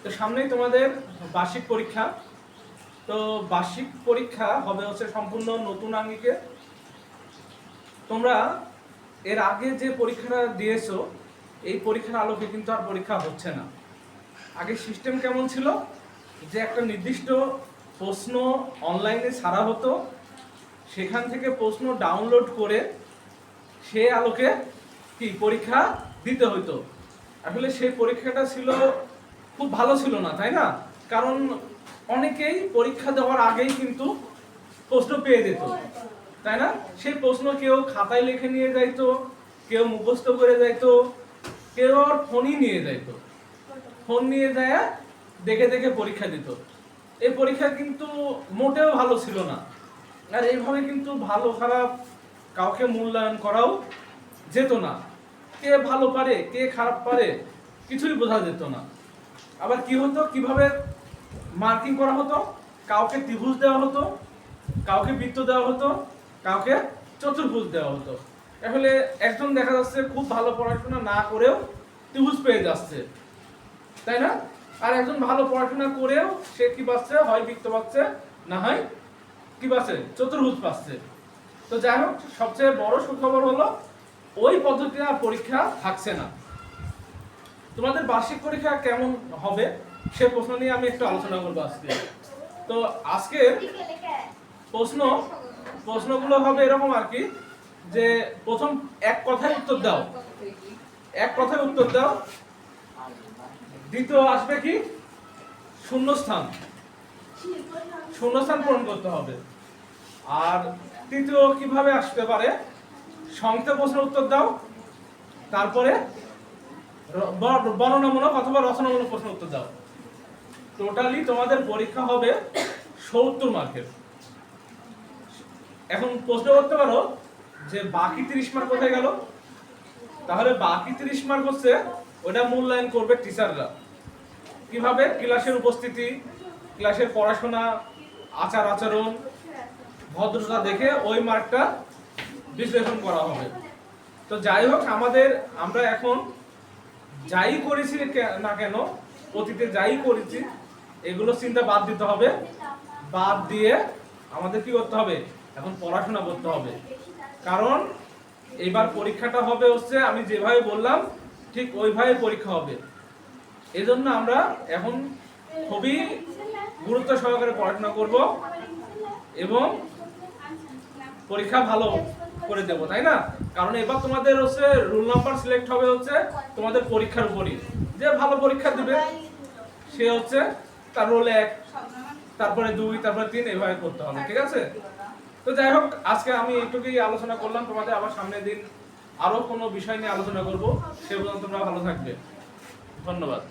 তো সামনেই তোমাদের বার্ষিক পরীক্ষা। তো বার্ষিক পরীক্ষা হবে হচ্ছে সম্পূর্ণ নতুন আঙ্গিকে। তোমরা এর আগে যে পরীক্ষাটা দিয়েছো এই পরীক্ষার আলোকে কিন্তু আর পরীক্ষা হচ্ছে না। আগে সিস্টেম কেমন ছিল যে একটা নির্দিষ্ট প্রশ্ন অনলাইনে ছাড়া হতো, সেখান থেকে প্রশ্ন ডাউনলোড করে সে আলোকে কি পরীক্ষা দিতে হতো। আসলে সেই পরীক্ষাটা ছিল খুব ভালো ছিল না, তাই না? কারণ অনেকেই পরীক্ষা দেওয়ার আগেই কিন্তু প্রশ্ন পেয়ে যেত, তাই না? সেই প্রশ্ন কেউ খাতায় লিখে নিয়ে যাইতো, কেউ মুখস্থ করে যাইতো, কেউ আর ফোনই নিয়ে যাইতো। ফোন নিয়ে যায় দেখে দেখে পরীক্ষা দিত। এই পরীক্ষা কিন্তু মোটেও ভালো ছিল না। আর এইভাবে কিন্তু ভালো খারাপ কাউকে মূল্যায়ন করাও যেত না। কে ভালো পারে কে খারাপ পারে কিছুই বোঝা যেত না। আবার কি হতো, কিভাবে মার্কিং করা হতো, কাউকে ত্রিভুজ দেওয়া হতো, কাউকে বৃত্ত দেওয়া হতো, কাউকে চতুর্ভুজ দেওয়া হতো। আসলে একজন দেখা যাচ্ছে খুব ভালো পড়াশোনা না করেও ত্রিভুজ পেয়ে যাচ্ছে, তাই না? আর একজন ভালো পড়াশোনা করেও সে কি পাচ্ছে, হয় বৃত্ত পাচ্ছে, না হয় কি পাচ্ছে, চতুর্ভুজ পাচ্ছে। তো যাই হোক, সবচেয়ে বড় সুখবর হলো ওই পদ্ধতিতে পরীক্ষা থাকছে না। তোমাদের বার্ষিক পরীক্ষা কেমন হবে সে প্রশ্ন নিয়ে আমি একটু আলোচনা করবো আজকে। তো আজকে প্রশ্নগুলো হবে এরকম আর কি, যে প্রথম এক কথায় উত্তর দাও, এক কথায় উত্তর দাও। দ্বিতীয় আসবে কি শূন্যস্থান, শূন্যস্থান পূরণ করতে হবে। আর তৃতীয় কিভাবে আসতে পারে, সংক্ষেপ প্রশ্নের উত্তর দাও, তারপরে বর্ণনামূলক অথবা রচনামূলক প্রশ্নের উত্তর দাও। টোটালি তোমাদের পরীক্ষা হবে 70 মার্কের। এখন প্রশ্ন করতে পারো যে বাকি 30 মার্ক কোথায় গেল? তাহলে বাকি 30 মার্ক হচ্ছে ওটা মূল্যায়ন করবে টিচাররা। কিভাবে? ক্লাসের উপস্থিতি, ক্লাসের পড়াশোনা, আচার আচরণ, ভদ্রতা দেখে ওই মার্কটা বিশ্লেষণ করা হবে। তো যাই হোক, আমরা এখন যাই করেছি না কেন, অতীতে যাই করেছি এগুলো চিন্তা বাদ দিতে হবে। বাদ দিয়ে আমাদের কি করতে হবে, এখন পড়াশোনা করতে হবে। কারণ এবার পরীক্ষাটা হবে হচ্ছে আমি যেভাবে বললাম ঠিক ওইভাবে পরীক্ষা হবে। এজন্য আমরা এখন খুবই গুরুত্ব সহকারে পড়াশোনা করব এবং পরীক্ষা ভালো করে দেব, তাই না? কারণ এবার তোমাদের হচ্ছে রোল নাম্বার সিলেক্ট হবে হচ্ছে তোমাদের পরীক্ষার উপরই। যে ভালো পরীক্ষা দিবে সে হচ্ছে তার রোল 1, তারপরে 2, তারপরে 3 এভাবে করতে হবে, ঠিক আছে? তো যাই হোক, আজকে আমি এইটুকুই আলোচনা করলাম। তোমাদের আবার সামনের দিন আরো কোনো বিষয় নিয়ে আলোচনা করব। সে পর্যন্ত তোমরা ভালো থাকবে। ধন্যবাদ।